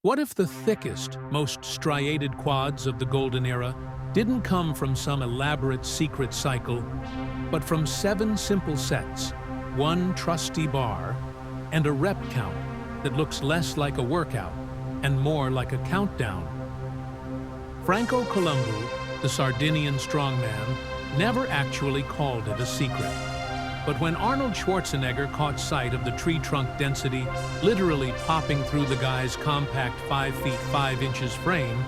What if the thickest, most striated quads of the golden era didn't come from some elaborate secret cycle, but from 7 simple sets, 1 trusty bar, and a rep count that looks less like a workout and more like a countdown? Franco Columbu, the Sardinian strongman, never actually called it a secret. But when Arnold Schwarzenegger caught sight of the tree trunk density literally popping through the guy's compact 5 feet 5 inches frame,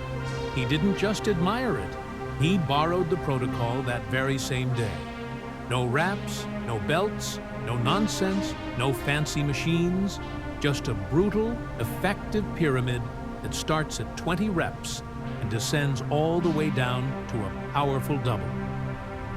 he didn't just admire it. He borrowed the protocol that very same day. No wraps, no belts, no nonsense, no fancy machines, just a brutal, effective pyramid that starts at 20 reps and descends all the way down to a powerful double.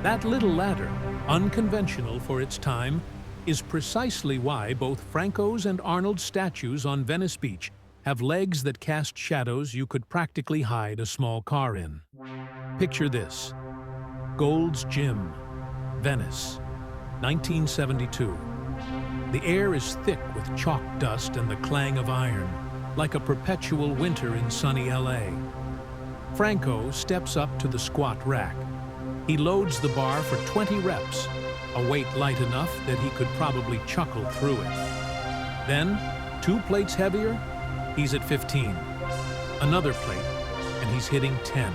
That little ladder, unconventional for its time, is precisely why both Franco's and Arnold's statues on Venice Beach have legs that cast shadows you could practically hide a small car in. Picture this: Gold's Gym, Venice, 1972. The air is thick with chalk dust and the clang of iron, like a perpetual winter in sunny LA. Franco steps up to the squat rack. He loads the bar for 20 reps, a weight light enough that he could probably chuckle through it. Then, 2 plates heavier, he's at 15. Another plate, and he's hitting 10.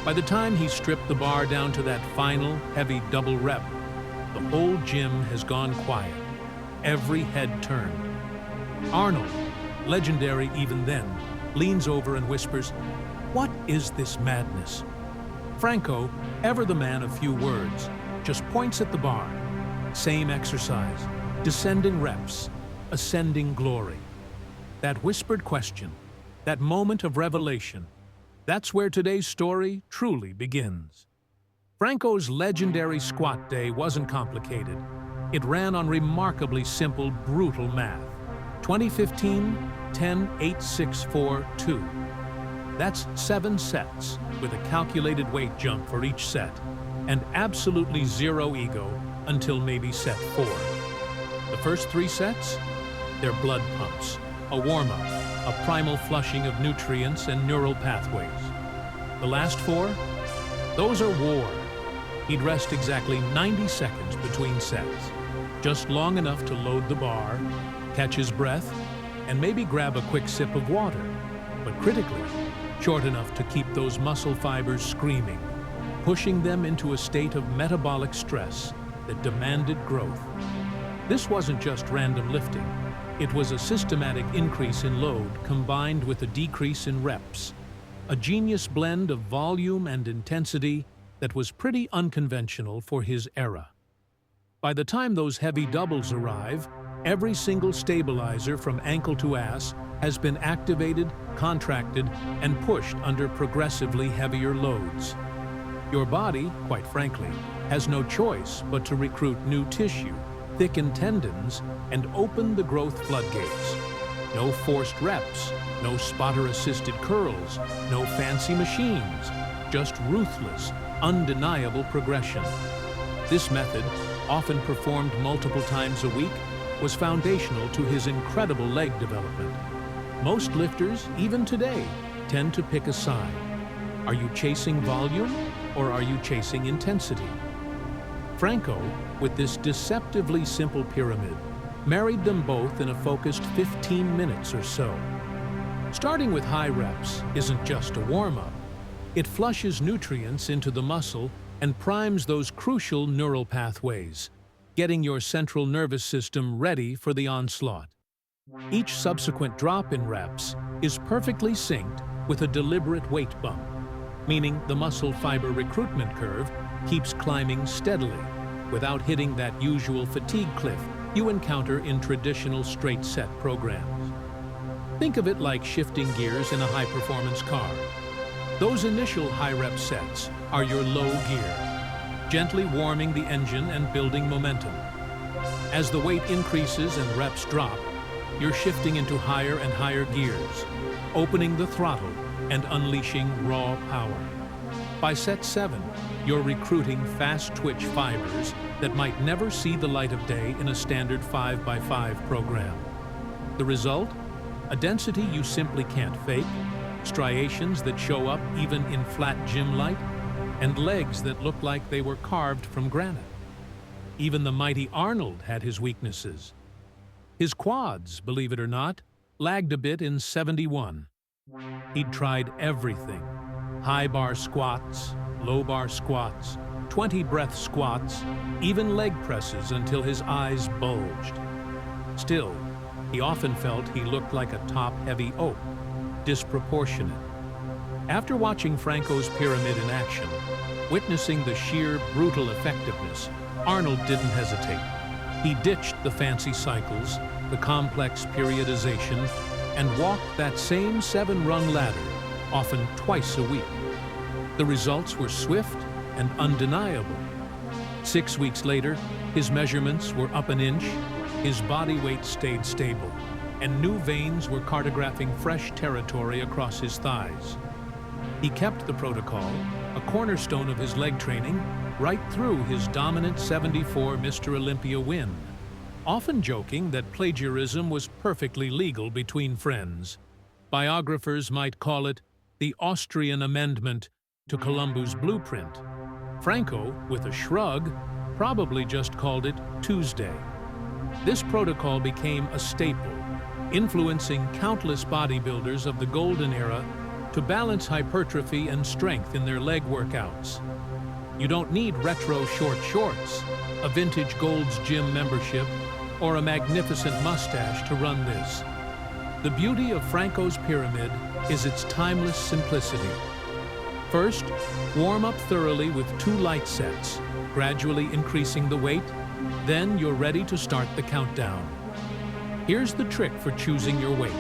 By the time he's stripped the bar down to that final, heavy double rep, the whole gym has gone quiet, every head turned. Arnold, legendary even then, leans over and whispers, "What is this madness?" Franco, ever the man of few words, just points at the bar. Same exercise, descending reps, ascending glory. That whispered question, that moment of revelation, that's where today's story truly begins. Franco's legendary squat day wasn't complicated. It ran on remarkably simple, brutal math. 2015, 10, 8, 6, 4, 2. That's 7 sets, with a calculated weight jump for each set, and absolutely zero ego until maybe set 4. The first 3 sets? They're blood pumps, a warm-up, a primal flushing of nutrients and neural pathways. The last 4? Those are war. He'd rest exactly 90 seconds between sets, just long enough to load the bar, catch his breath, and maybe grab a quick sip of water, but critically, short enough to keep those muscle fibers screaming, pushing them into a state of metabolic stress that demanded growth. This wasn't just random lifting. It was a systematic increase in load combined with a decrease in reps, a genius blend of volume and intensity that was pretty unconventional for his era. By the time those heavy doubles arrive, every single stabilizer from ankle to ass has been activated, contracted, and pushed under progressively heavier loads. Your body, quite frankly, has no choice but to recruit new tissue, thicken tendons, and open the growth floodgates. No forced reps, no spotter-assisted curls, no fancy machines, just ruthless, undeniable progression. This method, often performed multiple times a week, was foundational to his incredible leg development. Most lifters, even today, tend to pick a side. Are you chasing volume or are you chasing intensity? Franco, with this deceptively simple pyramid, married them both in a focused 15 minutes or so. Starting with high reps isn't just a warm-up. It flushes nutrients into the muscle and primes those crucial neural pathways, getting your central nervous system ready for the onslaught. Each subsequent drop in reps is perfectly synced with a deliberate weight bump, meaning the muscle fiber recruitment curve keeps climbing steadily without hitting that usual fatigue cliff you encounter in traditional straight-set programs. Think of it like shifting gears in a high-performance car. Those initial high-rep sets are your low gear, gently warming the engine and building momentum. As the weight increases and reps drop, you're shifting into higher and higher gears, opening the throttle and unleashing raw power. By set 7, you're recruiting fast-twitch fibers that might never see the light of day in a standard 5x5 program. The result? a density you simply can't fake, striations that show up even in flat gym light, and legs that look like they were carved from granite. Even the mighty Arnold had his weaknesses. His quads, believe it or not, lagged a bit in '71. He'd tried everything: high bar squats, low bar squats, 20-breath squats, even leg presses until his eyes bulged. Still, he often felt he looked like a top-heavy oak, disproportionate. After watching Franco's pyramid in action, witnessing the sheer, brutal effectiveness, Arnold didn't hesitate. He ditched the fancy cycles, the complex periodization, and walked that same 7-rung ladder, often twice a week. The results were swift and undeniable. 6 weeks later, his measurements were up an inch, his body weight stayed stable, and new veins were cartographing fresh territory across his thighs. He kept the protocol, a cornerstone of his leg training, right through his dominant '74 Mr. Olympia win, often joking that plagiarism was perfectly legal between friends. Biographers might call it the Austrian amendment to Columbu's blueprint. Franco, with a shrug, probably just called it Tuesday. This protocol became a staple, influencing countless bodybuilders of the golden era to balance hypertrophy and strength in their leg workouts. You don't need retro short shorts, a vintage Gold's Gym membership, or a magnificent mustache to run this. The beauty of Franco's pyramid is its timeless simplicity. First, warm up thoroughly with 2 light sets, gradually increasing the weight. Then you're ready to start the countdown. Here's the trick for choosing your weight.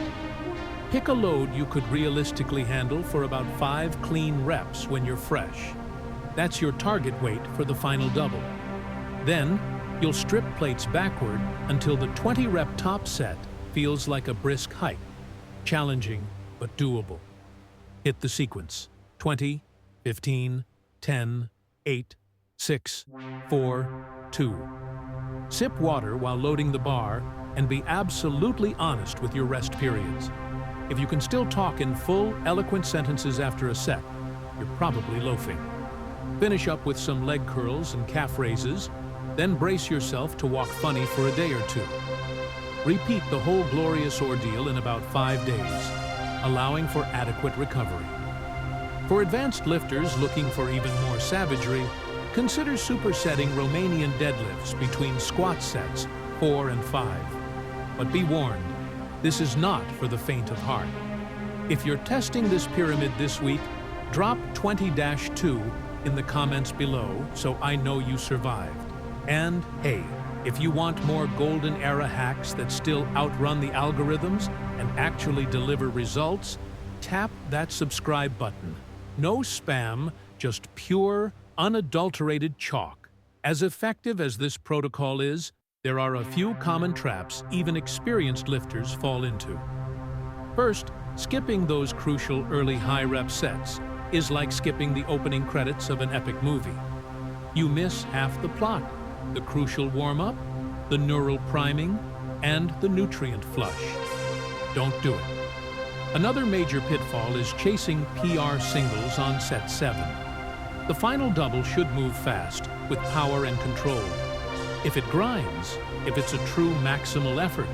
Pick a load you could realistically handle for about 5 clean reps when you're fresh. That's your target weight for the final double. Then, you'll strip plates backward until the 20-rep top set feels like a brisk hike. Challenging, but doable. Hit the sequence. 20, 15, 10, 8, 6, 4, 2. Sip water while loading the bar and be absolutely honest with your rest periods. If you can still talk in full, eloquent sentences after a set, you're probably loafing. Finish up with some leg curls and calf raises, then brace yourself to walk funny for a day or 2. Repeat the whole glorious ordeal in about 5 days, allowing for adequate recovery. For advanced lifters looking for even more savagery, consider supersetting Romanian deadlifts between squat sets 4 and 5. But be warned, this is not for the faint of heart. If you're testing this pyramid this week, drop 20-2 in the comments below so I know you survived. And hey, if you want more golden era hacks that still outrun the algorithms and actually deliver results, tap that subscribe button. No spam, just pure, unadulterated chalk. As effective as this protocol is, there are a few common traps even experienced lifters fall into. First, skipping those crucial early high-rep sets is like skipping the opening credits of an epic movie. You miss half the plot, the crucial warm-up, the neural priming, and the nutrient flush. Don't do it. Another major pitfall is chasing PR singles on set 7. The final double should move fast, with power and control. If it grinds, if it's a true maximal effort,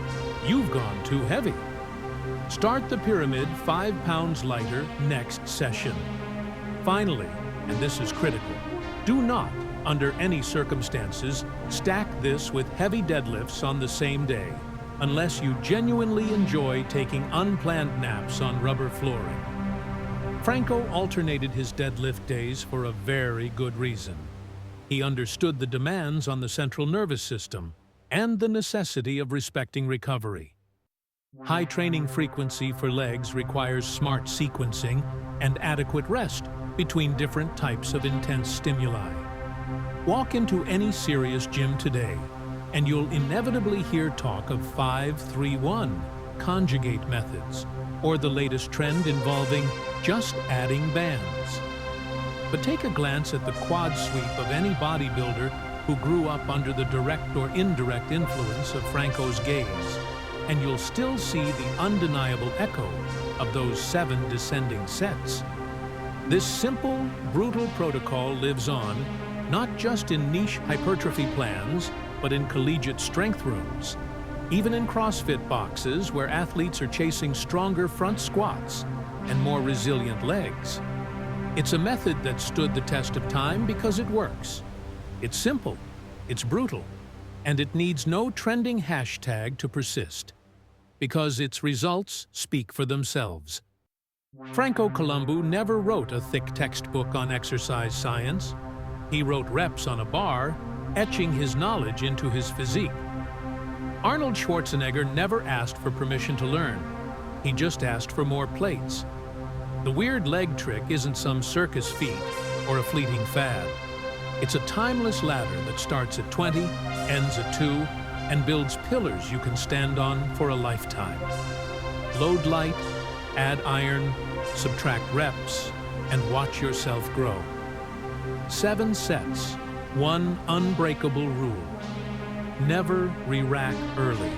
you've gone too heavy. Start the pyramid 5 pounds lighter next session. Finally, and this is critical, do not, under any circumstances, stack this with heavy deadlifts on the same day, unless you genuinely enjoy taking unplanned naps on rubber flooring. Franco alternated his deadlift days for a very good reason. He understood the demands on the central nervous system and the necessity of respecting recovery. High training frequency for legs requires smart sequencing and adequate rest between different types of intense stimuli. Walk into any serious gym today, and you'll inevitably hear talk of 5-3-1 conjugate methods, or the latest trend involving just adding bands. But take a glance at the quad sweep of any bodybuilder who grew up under the direct or indirect influence of Franco's gaze. and you'll still see the undeniable echo of those 7 descending sets. This simple, brutal protocol lives on, not just in niche hypertrophy plans, but in collegiate strength rooms, even in CrossFit boxes where athletes are chasing stronger front squats and more resilient legs. It's a method that stood the test of time because it works. It's simple, it's brutal, and it needs no trending hashtag to persist, because its results speak for themselves. Franco Columbu never wrote a thick textbook on exercise science. He wrote reps on a bar, etching his knowledge into his physique. Arnold Schwarzenegger never asked for permission to learn. He just asked for more plates. The weird leg trick isn't some circus feat or a fleeting fad. It's a timeless ladder that starts at 20, ends at 2, and builds pillars you can stand on for a lifetime. Load light, add iron, subtract reps, and watch yourself grow. 7 sets, one unbreakable rule. Never re-rack early.